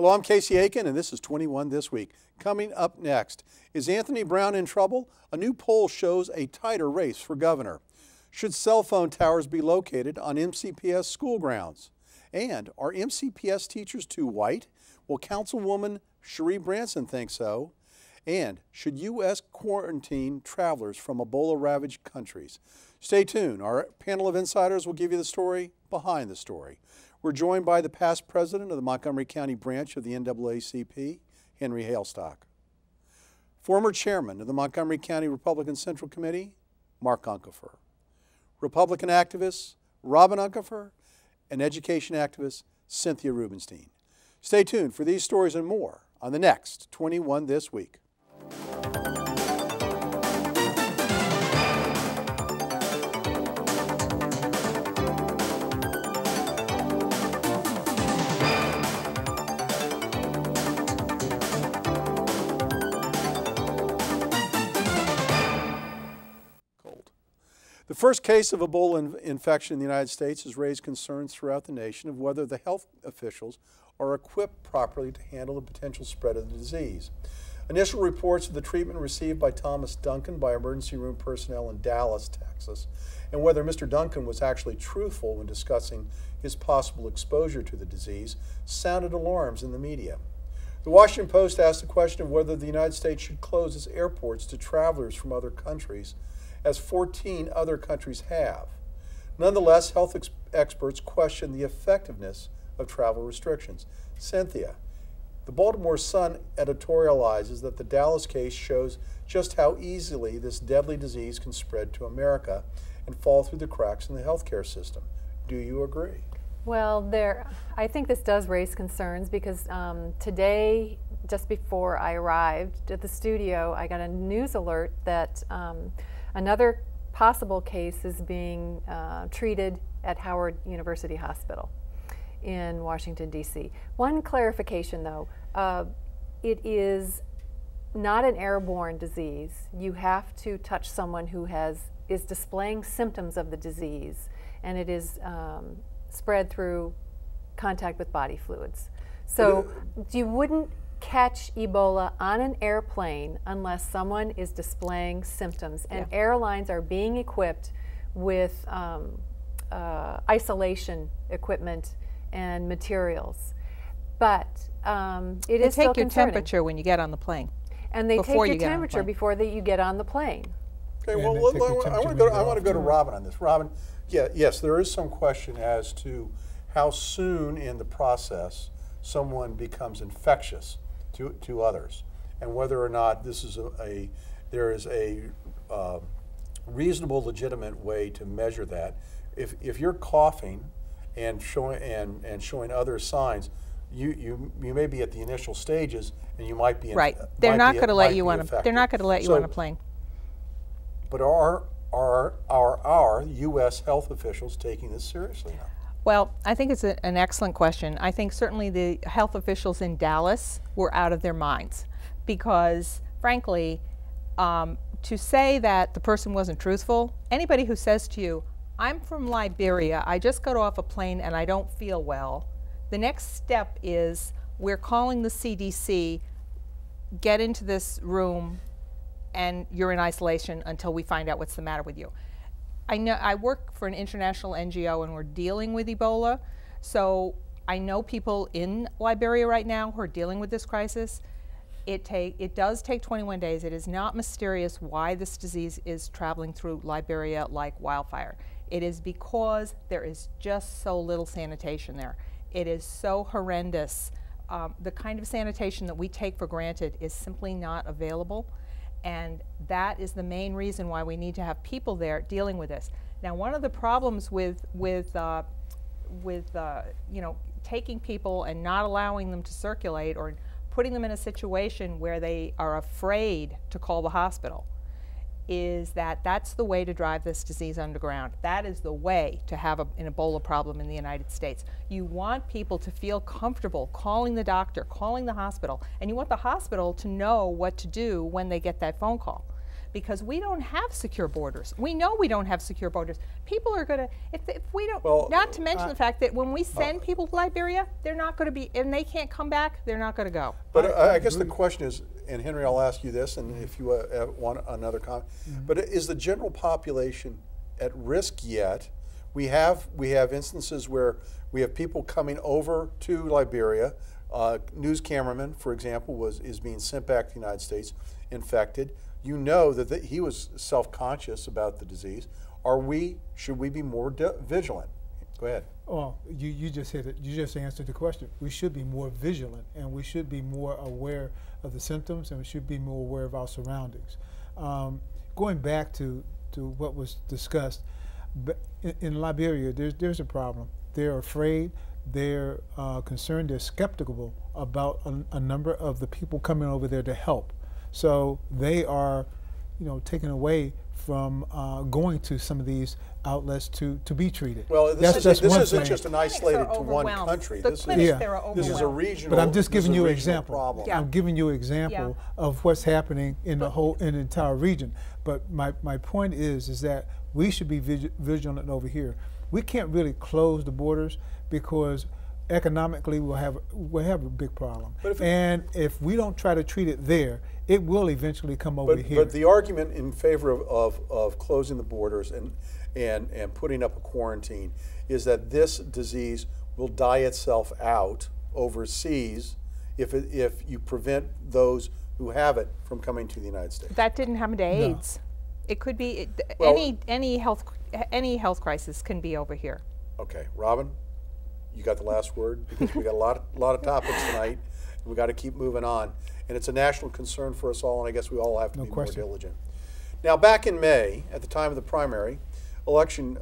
Hello, I'm Casey Aiken, and this is 21 This Week. Coming up next, is Anthony Brown in trouble? A new poll shows a tighter race for governor. Should cell phone towers be located on MCPS school grounds? And are MCPS teachers too white? Well, Councilwoman Cherie Branson thinks so. And should U.S. quarantine travelers from Ebola-ravaged countries? Stay tuned. Our panel of insiders will give you the story behind the story. We're joined by the past president of the Montgomery County branch of the NAACP, Henry Hailstock. Former chairman of the Montgomery County Republican Central Committee, Mark Uncapher. Republican activists, Robin Uncapher, and education activist, Cynthia Rubenstein. Stay tuned for these stories and more on the next 21 This Week. The first case of Ebola infection in the United States has raised concerns throughout the nation of whether the health officials are equipped properly to handle the potential spread of the disease. Initial reports of the treatment received by Thomas Duncan by emergency room personnel in Dallas, Texas, and whether Mr. Duncan was actually truthful when discussing his possible exposure to the disease sounded alarms in the media. The Washington Post asked the question of whether the United States should close its airports to travelers from other countries, as 14 other countries have. Nonetheless, health experts question the effectiveness of travel restrictions. Cynthia, the Baltimore Sun editorializes that the Dallas case shows just how easily this deadly disease can spread to America and fall through the cracks in the healthcare system. Do you agree? Well, I think this does raise concerns because today, just before I arrived at the studio, I got a news alert that another possible case is being treated at Howard University Hospital in Washington, D.C. One clarification, though, it is not an airborne disease. You have to touch someone who is displaying symptoms of the disease, and it is spread through contact with body fluids. So you wouldn't catch Ebola on an airplane unless someone is displaying symptoms, and airlines are being equipped with isolation equipment and materials. But it is still concerning. They take your temperature when you get on the plane. And they take your temperature before you get on the plane. Okay, well, I want to go to Robin on this. Robin, yes, there is some question as to how soon in the process someone becomes infectious to others, and whether or not this is there is a reasonable, legitimate way to measure that. If you're coughing and showing other signs, you may be at the initial stages, and you might be right. They're not going to let you on. They're not going to let you on a plane. But are our U.S. health officials taking this seriously now? Well, I think it's an excellent question. I think certainly the health officials in Dallas were out of their minds because, frankly, to say that the person wasn't truthful, anybody who says to you, I'm from Liberia, I just got off a plane and I don't feel well, the next step is we're calling the CDC, get into this room, and you're in isolation until we find out what's the matter with you. I know I work for an international NGO and we're dealing with Ebola, so I know people in Liberia right now who are dealing with this crisis. It does take 21 days. It is not mysterious why this disease is traveling through Liberia like wildfire. It is because there is just so little sanitation there. It is so horrendous. The kind of sanitation that we take for granted is simply not available. And that is the main reason why we need to have people there dealing with this. Now, one of the problems with taking people and not allowing them to circulate or putting them in a situation where they are afraid to call the hospital is that that's the way to drive this disease underground. That is the way to have an Ebola problem in the United States. You want people to feel comfortable calling the doctor, calling the hospital, and you want the hospital to know what to do when they get that phone call. because we don't have secure borders. We know we don't have secure borders. People are going to, if we don't, well, not to mention the fact that when we send people to Liberia, they're not going to be, and they can't come back, they're not going to go. But I guess the question is, and Henry, I'll ask you this, and if you want another comment, but is the general population at risk yet? We have instances where we have people coming over to Liberia. News cameraman, for example, is being sent back to the United States, infected. You know that he was self-conscious about the disease. Should we be more vigilant? Go ahead. Oh, you just hit it. You just answered the question. We should be more vigilant, and we should be more aware of the symptoms, and we should be more aware of our surroundings. Going back to what was discussed, in Liberia, there's a problem. They're afraid, they're concerned, they're skeptical about a number of the people coming over there to help. So they are, taken away from going to some of these outlets to be treated. Well, this isn't just an isolated to one country. This is a regional. But I'm just giving you an example. Problem. Yeah. I'm giving you an example of what's happening in the entire region. But my point is that we should be vigilant over here. We can't really close the borders because economically we'll have a big problem. And if we don't try to treat it there, it will eventually come over here. But the argument in favor of closing the borders and putting up a quarantine is that this disease will die itself out overseas if you prevent those who have it from coming to the United States. That didn't happen to AIDS. It could be any health crisis can be over here. Okay, Robin, you got the last word because we got a lot of topics tonight. And we got to keep moving on, and it's a national concern for us all, and I guess we all have to be more diligent. Now, back in May, at the time of the primary election,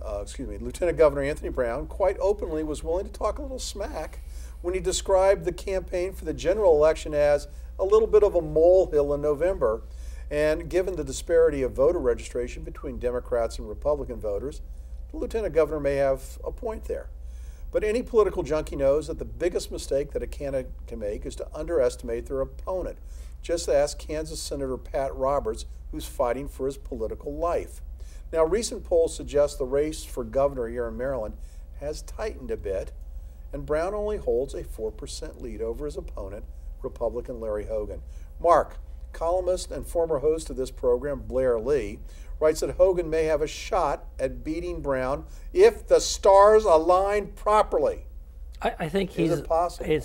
Lieutenant Governor Anthony Brown quite openly was willing to talk a little smack when he described the campaign for the general election as a little bit of a molehill in November. And given the disparity of voter registration between Democrats and Republican voters, the Lieutenant Governor may have a point there. But any political junkie knows that the biggest mistake that a candidate can make is to underestimate their opponent. Just ask Kansas Senator Pat Roberts, who's fighting for his political life. Now, recent polls suggest the race for governor here in Maryland has tightened a bit, and Brown only holds a 4% lead over his opponent, Republican Larry Hogan. Mark, columnist and former host of this program, Blair Lee, writes that Hogan may have a shot at beating Brown if the stars align properly. I think he's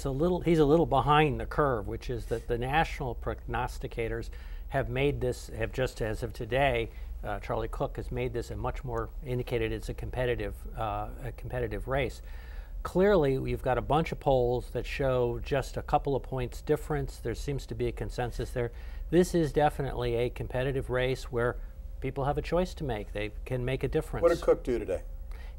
a little behind the curve, which is that the national prognosticators have made this, just as of today, Charlie Cook has made this a much more indicated it's a competitive race. Clearly, we've got a bunch of polls that show just a couple of points difference. There seems to be a consensus there. This is definitely a competitive race where people have a choice to make. They can make a difference. What did Cook do today?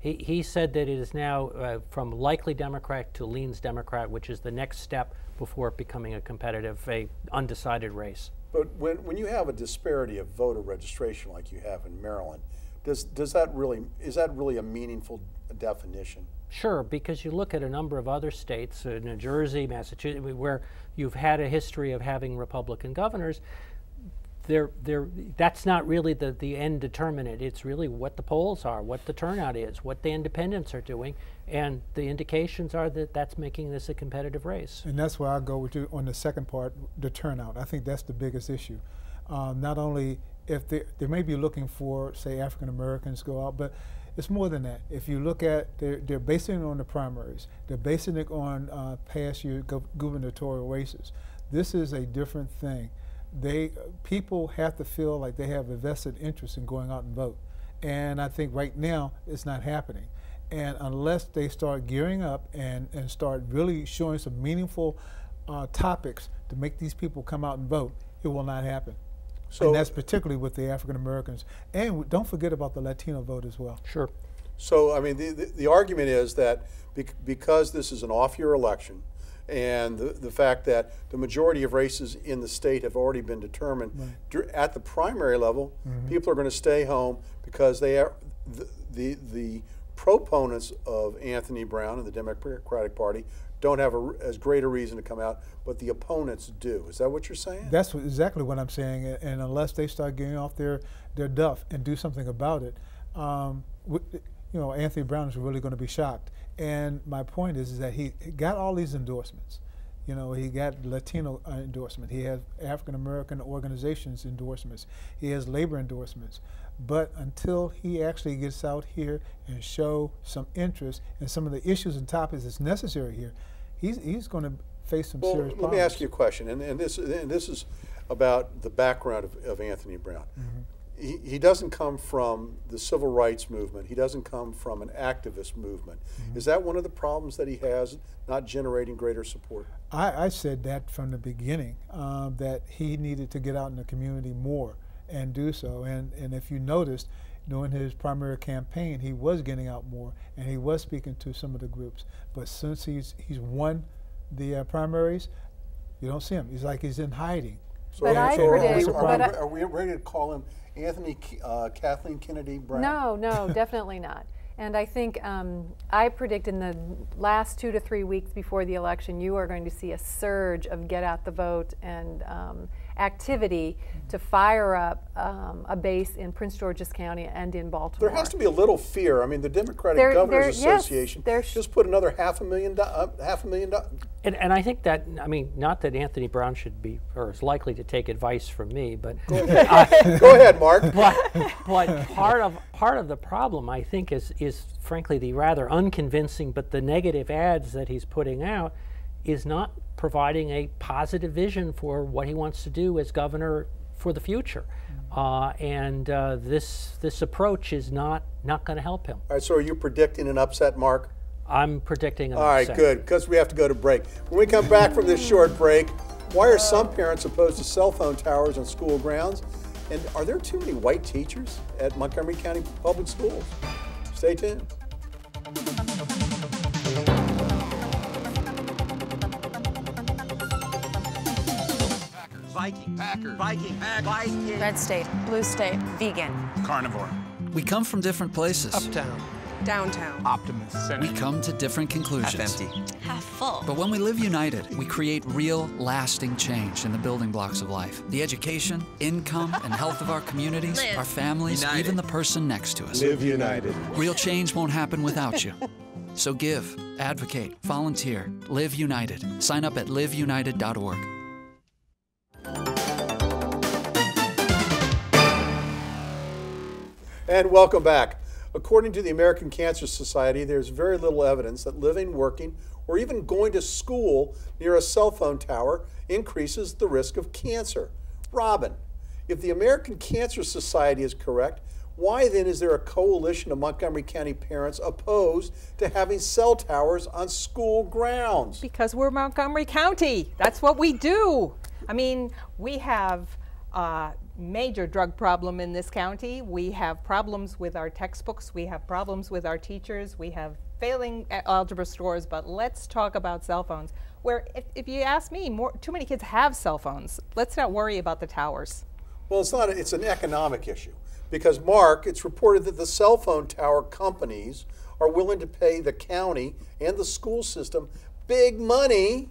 He said that it is now from likely Democrat to leans Democrat, which is the next step before becoming a competitive, undecided race. But when you have a disparity of voter registration like you have in Maryland, is that really a meaningful definition? Sure, because you look at a number of other states, New Jersey, Massachusetts, where you've had a history of having Republican governors. That's not really the end determinant. It's really what the polls are, what the turnout is, what the independents are doing, and the indications are that that's making this a competitive race. And that's why I go with you on the second part, the turnout. I think that's the biggest issue. Not only if they may be looking for, say, African Americans go out, but it's more than that. If you look at, they're basing it on the primaries. They're basing it on past year gubernatorial races. This is a different thing. People have to feel like they have a vested interest in going out and vote. And I think right now it's not happening. And unless they start gearing up and start really showing some meaningful topics to make these people come out and vote, it will not happen. So, and that's particularly with the African Americans. And don't forget about the Latino vote as well. Sure. So, I mean, the argument is that because this is an off-year election, and the fact that the majority of races in the state have already been determined at the primary level, people are going to stay home because they are the proponents of Anthony Brown and the Democratic Party don't have as great a reason to come out, but the opponents do. Is that what you're saying? That's exactly what I'm saying. And unless they start getting off their duff and do something about it, Anthony Brown is really going to be shocked. And my point is that he got all these endorsements. He got Latino endorsement. He has African American organizations endorsements. He has labor endorsements. But until he actually gets out here and show some interest in some of the issues and topics that's necessary here, he's going to face some serious problems. Let me ask you a question, and this is about the background of Anthony Brown. Mm-hmm. He doesn't come from the civil rights movement. He doesn't come from an activist movement. Mm-hmm. Is that one of the problems that he has, not generating greater support? I said that from the beginning, that he needed to get out in the community more and do so. And if you noticed, during his primary campaign, he was getting out more, and he was speaking to some of the groups. But since he's won the primaries, you don't see him. He's like he's in hiding. So, are we ready to call him Anthony Kathleen Kennedy Brown? No, definitely not. And I think I predict in the last 2 to 3 weeks before the election, you are going to see a surge of get out the vote and activity to fire up a base in Prince George's County and in Baltimore. There has to be a little fear. I mean, the Democratic Governors Association just put another $500,000. And I think that, not that Anthony Brown should be or is likely to take advice from me, but go ahead, Mark. But part of the problem, I think, is frankly the rather unconvincing but the negative ads that he's putting out is not providing a positive vision for what he wants to do as governor for the future. This approach is not going to help him. All right, so are you predicting an upset, Mark? I'm predicting an upset. All right, good, because we have to go to break. When we come back from this short break, why are some parents opposed to cell phone towers on school grounds? And are there too many white teachers at Montgomery County Public Schools? Stay tuned. Viking, Packer, Viking, Viking. Red state, blue state, vegan. Carnivore. We come from different places. Uptown. Downtown. Optimist. We come to different conclusions. Half empty. Half full. But when we live united, we create real, lasting change in the building blocks of life. The education, income, and health of our communities, our families, united. Even the person next to us. Live united. Real change won't happen without you. So give, advocate, volunteer, live united. Sign up at liveunited.org. And welcome back. According to the American Cancer Society, there's very little evidence that living, working, or even going to school near a cell phone tower increases the risk of cancer. Robin, if the American Cancer Society is correct, why then is there a coalition of Montgomery County parents opposed to having cell towers on school grounds? Because we're Montgomery County. That's what we do. We have major drug problem in this county. We have problems with our textbooks. We have problems with our teachers. We have failing algebra scores, but let's talk about cell phones. Where, if you ask me, too many kids have cell phones. Let's not worry about the towers. Well, it's an economic issue. Because, Mark, it's reported that the cell phone tower companies are willing to pay the county and the school system big money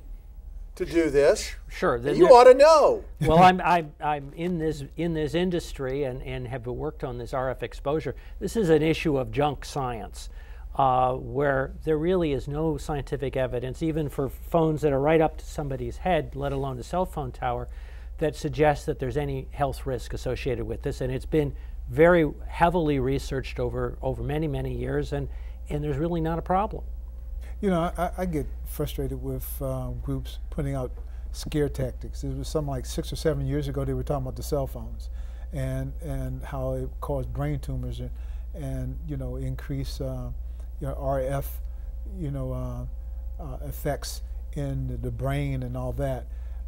to do this. Sure. You ought to know. Well, I'm in this industry and have worked on this RF exposure. This is an issue of junk science, where there really is no scientific evidence, even for phones that are right up to somebody's head, let alone a cell phone tower, that suggests that there's any health risk associated with this. And it's been very heavily researched over many, many years, and there's really not a problem. I get frustrated with groups putting out scare tactics. It was something like 6 or 7 years ago they were talking about the cell phones and how it caused brain tumors and increase RF effects in the brain and all that.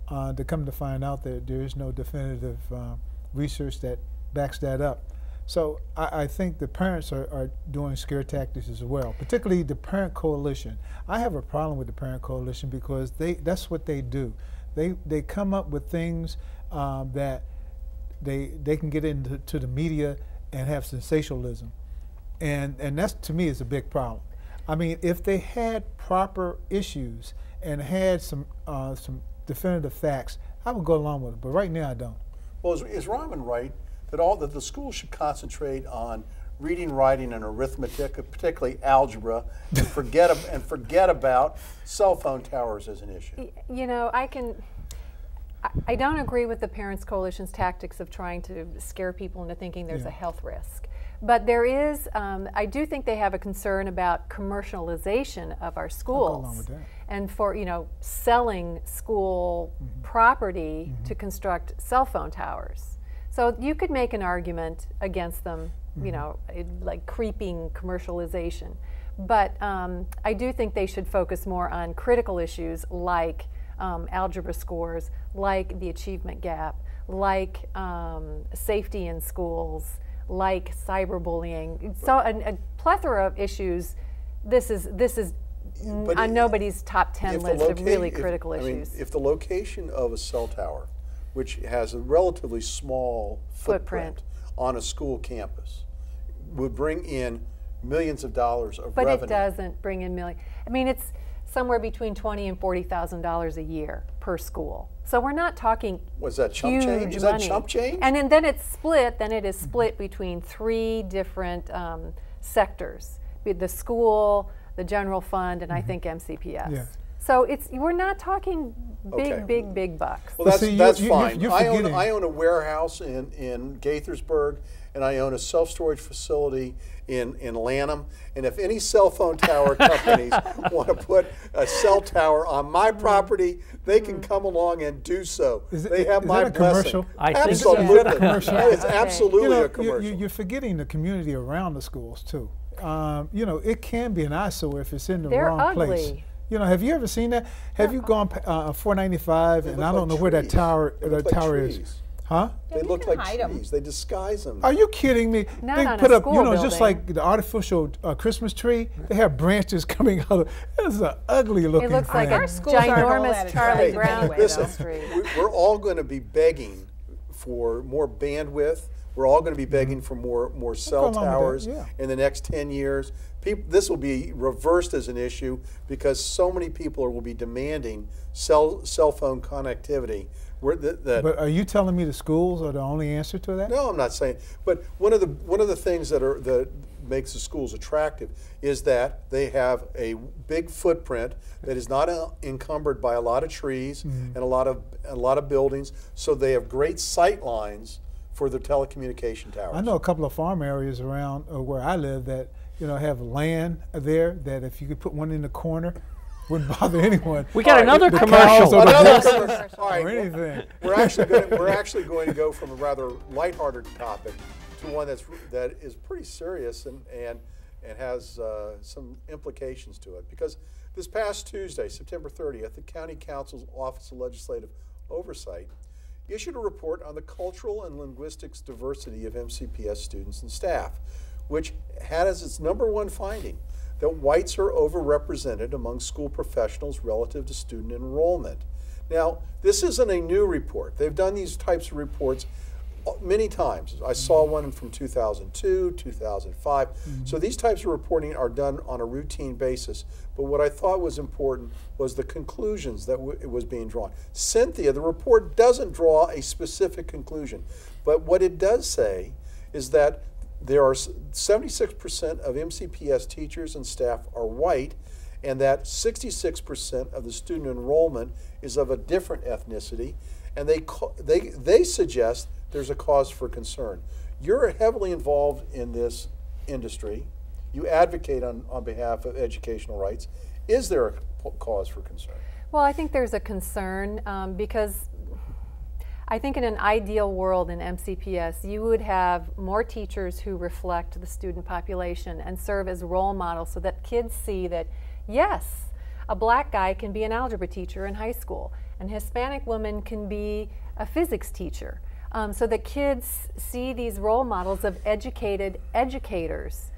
To come to find out that there is no definitive research that backs that up. So I think the parents are doing scare tactics as well, particularly the Parent Coalition. I have a problem with the Parent Coalition because that's what they do. They come up with things that they can get into the media and have sensationalism. And that's, to me, is a big problem. I mean, if they had proper issues and had some definitive facts, I would go along with it. But right now, I don't. Well, is Ryman right that the schools should concentrate on reading, writing, and arithmetic, particularly algebra, and forget about cell phone towers as an issue? You know, I don't agree with the Parents Coalition's tactics of trying to scare people into thinking there's a health risk. But there is, I do think they have a concern about commercialization of our schools. I'll go along with that. And for, you know, selling school property to construct cell phone towers. So you could make an argument against them, you know, like creeping commercialization. But I do think they should focus more on critical issues like algebra scores, like the achievement gap, like safety in schools, like cyberbullying. So a plethora of issues. This is on nobody's top 10 list of really critical issues. I mean, if the location of a cell tower, which has a relatively small footprint on a school campus, would bring in millions of dollars of revenue. But it doesn't bring in millions. I mean, it's somewhere between $20,000 and $40,000 a year per school. So we're not talking Was that chump huge change? Is money. that chump change? And then it's split. Then it is split between 3 different sectors: the school, the general fund, and I think MCPS. Yeah. So we're not talking big bucks. Well, that's fine. You're I own a warehouse in Gaithersburg, and I own a self-storage facility in Lanham. And if any cell phone tower companies want to put a cell tower on my property, they can come along and do so. They have my blessing. I think so. Absolutely. Is that a commercial? That is absolutely You know, a commercial. You're forgetting the community around the schools too. You know, it can be an eyesore if it's in the They're wrong ugly. place. You know, have you ever seen that? Have you gone 495 and I don't know where that tower is? Huh? They look like trees. They disguise them. Are you kidding me? Not they on put a up, school you know, just building. like the artificial Christmas tree. They have branches coming out of. It's an ugly looking It looks like thing. a schools aren't all ginormous that Charlie attractive Brown anyway, Christmas Listen, tree. we're all going to be begging for more bandwidth. We're all going to be begging for more cell along with that, towers yeah. in the next 10 years. This will be reversed as an issue because so many people will be demanding cell phone connectivity. But are you telling me the schools are the only answer to that? No, I'm not saying. But one of the things that makes the schools attractive is that they have a big footprint that is not encumbered by a lot of trees and a lot of buildings. So they have great sight lines for the telecommunication towers. I know a couple of farm areas around where I live that have land there that if you could put one in the corner, wouldn't bother anyone. We got another The commercial. cows or the Another horses commercial. All right, or anything. We're actually going to go from a rather lighthearted topic to one that is pretty serious and has some implications to it. Because this past Tuesday, September 30th, the County Council's Office of Legislative Oversight issued a report on the cultural and linguistics diversity of MCPS students and staff, which had as its #1 finding that whites are overrepresented among school professionals relative to student enrollment. Now, this isn't a new report. They've done these types of reports many times. I saw one from 2002, 2005. So these types of reporting are done on a routine basis. But what I thought was important was the conclusions that was being drawn. Cynthia, the report doesn't draw a specific conclusion. But what it does say is that there are 76% of MCPS teachers and staff are white, and that 66% of the student enrollment is of a different ethnicity, and they suggest there's a cause for concern. You're heavily involved in this industry. You advocate on behalf of educational rights. Is there a cause for concern? Well, I think there's a concern because I think in an ideal world in MCPS, you would have more teachers who reflect the student population and serve as role models so that kids see that, yes, a black guy can be an algebra teacher in high school, and a Hispanic woman can be a physics teacher. So that kids see these role models of educated educators.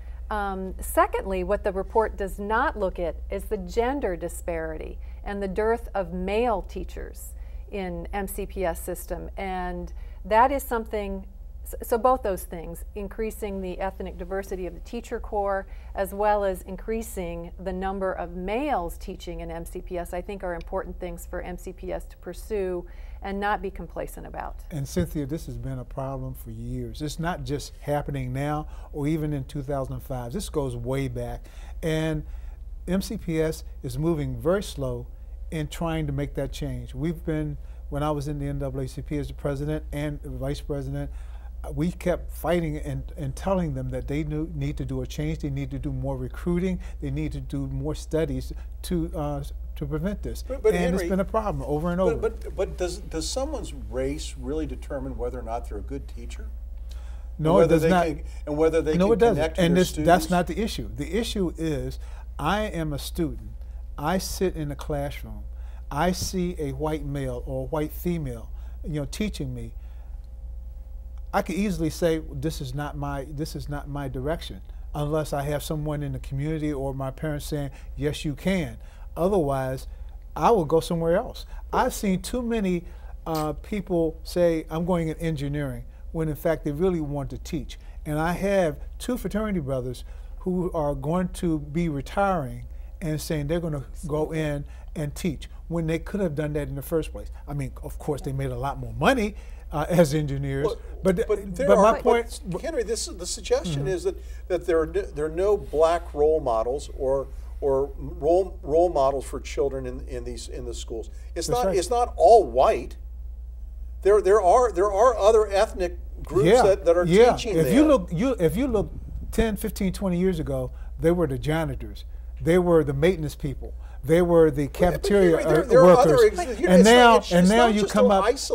Secondly, what the report does not look at is the gender disparity and the dearth of male teachers in MCPS system, and that is something So both those things, increasing the ethnic diversity of the teacher corps, as well as increasing the number of males teaching in MCPS, I think are important things for MCPS to pursue and not be complacent about. And Cynthia, this has been a problem for years. It's not just happening now or even in 2005. This goes way back. And MCPS is moving very slow in trying to make that change. We've been, when I was in the NAACP as the president and the vice president, we kept fighting and telling them that they need to do a change. They need to do more recruiting. They need to do more studies to prevent this. But and Henry, it's been a problem over and over. But does someone's race really determine whether or not they're a good teacher? No, it does not. And whether they no, can it doesn't. connect to and their this, students? that's not the issue. The issue is, I am a student. I sit in a classroom. I see a white male or a white female, teaching me. I could easily say this is not my direction, unless I have someone in the community or my parents saying yes you can. Otherwise, I will go somewhere else. I've seen too many people say I'm going in engineering when in fact they really want to teach. And I have two fraternity brothers who are going to be retiring and saying they're going to go in and teach when they could have done that in the first place. I mean, of course, they made a lot more money as engineers, but my point, Henry, the suggestion is that there are no black role models or role models for children in the schools. It's not it's not all white. There are other ethnic groups that are teaching there. If you look 10, 15, 20 years ago, they were the janitors. They were the maintenance people. They were the cafeteria workers. And now you come up this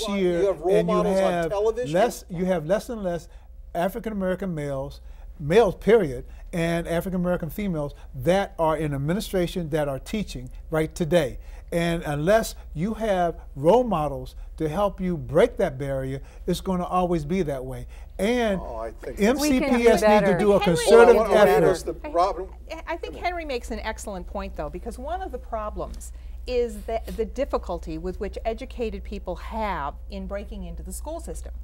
year, and you have less and less African American males, period, and African American females that are in administration that are teaching right today. And unless you have role models to help you break that barrier, it's going to always be that way. And MCPS need to do a concerted effort. I think Henry makes an excellent point, though, because one of the problems is the difficulty with which educated people have in breaking into the school system.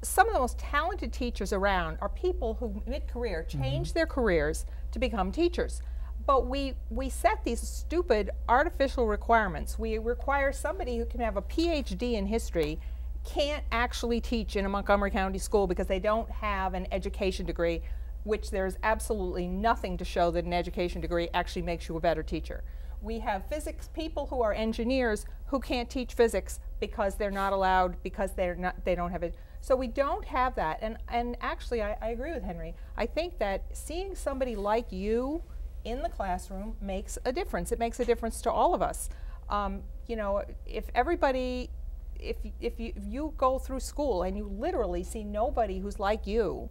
Some of the most talented teachers around are people who, mid-career, change their careers to become teachers. But we set these stupid artificial requirements. We require somebody who can have a PhD in history can't actually teach in a Montgomery County school because they don't have an education degree, which there's absolutely nothing to show that an education degree actually makes you a better teacher. We have physics people who are engineers who can't teach physics because they're not allowed, because they don't have it. So we don't have that. And actually, I agree with Henry. I think that seeing somebody like you in the classroom makes a difference. It makes a difference to all of us. If you go through school and you literally see nobody who's like you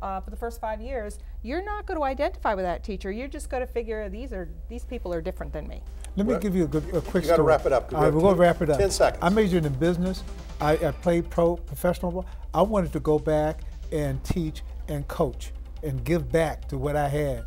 for the first 5 years, you're not going to identify with that teacher. You're just going to figure these people are different than me. Let me give you a quick story. You got to wrap it up. All right, we're going to wrap it up. 10 seconds. I majored in business. I played professional. I wanted to go back and teach and coach and give back to what I had.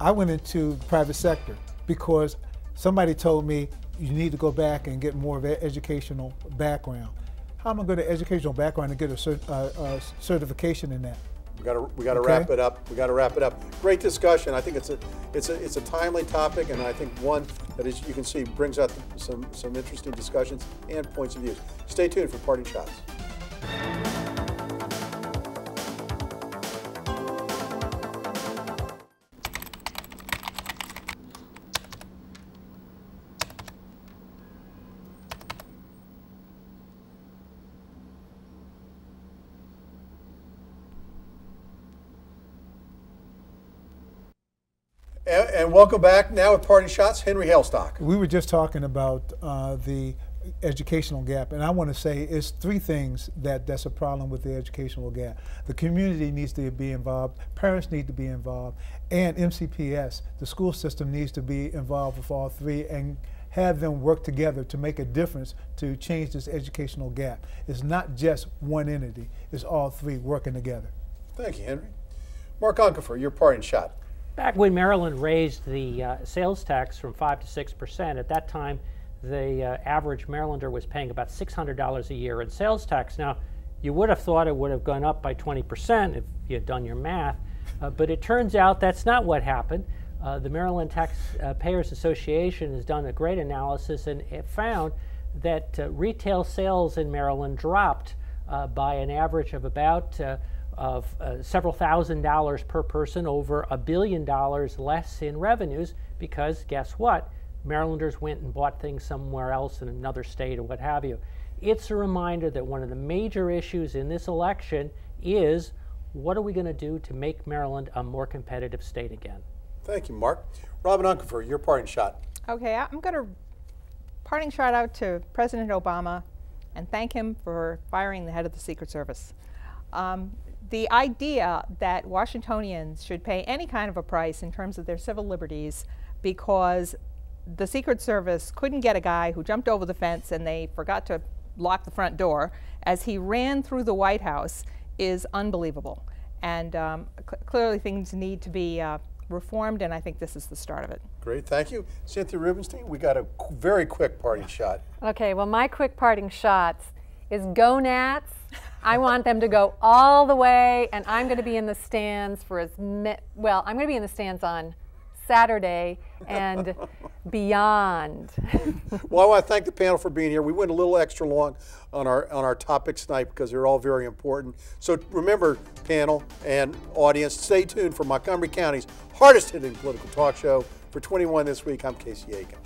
I went into the private sector because somebody told me you need to go back and get more of an educational background. How am I going to educational background and get a certification in that? We got to wrap it up. We got to wrap it up. Great discussion. I think it's a timely topic, and I think one that, as you can see, brings out some interesting discussions and points of view. Stay tuned for Parting Shots. And welcome back. Now with Parting Shots, Henry Hailstock. We were just talking about the educational gap, and I want to say it's three things that's a problem with the educational gap. The community needs to be involved, parents need to be involved, and MCPS, the school system, needs to be involved with all three and have them work together to make a difference to change this educational gap. It's not just one entity, it's all three working together. Thank you, Henry. Mark Uncapher, your parting shot. Back when Maryland raised the sales tax from 5% to 6%, at that time the average Marylander was paying about $600 a year in sales tax. Now, you would have thought it would have gone up by 20% if you had done your math, but it turns out that's not what happened. The Maryland Taxpayers Association has done a great analysis, and it found that retail sales in Maryland dropped by an average of about several $1,000s per person, over $1 billion less in revenues, because guess what? Marylanders went and bought things somewhere else in another state or what have you. It's a reminder that one of the major issues in this election is, what are we going to do to make Maryland a more competitive state again? Thank you, Mark. Robin Uncapher, your parting shot. Okay, I'm going to parting shot out to President Obama and thank him for firing the head of the Secret Service. The idea that Washingtonians should pay any kind of a price in terms of their civil liberties because the Secret Service couldn't get a guy who jumped over the fence and they forgot to lock the front door as he ran through the White House is unbelievable. And clearly things need to be reformed, and I think this is the start of it. Great, thank you. Cynthia Rubenstein, we got a very quick parting shot. Okay, well, my quick parting shots is go Nats. I want them to go all the way, and I'm going to be in the stands for I'm going to be in the stands on Saturday and beyond. Well, I want to thank the panel for being here. We went a little extra long on our topics tonight because they're all very important. So remember, panel and audience, stay tuned for Montgomery County's hardest hitting political talk show. For 21 this week, I'm Casey Aiken.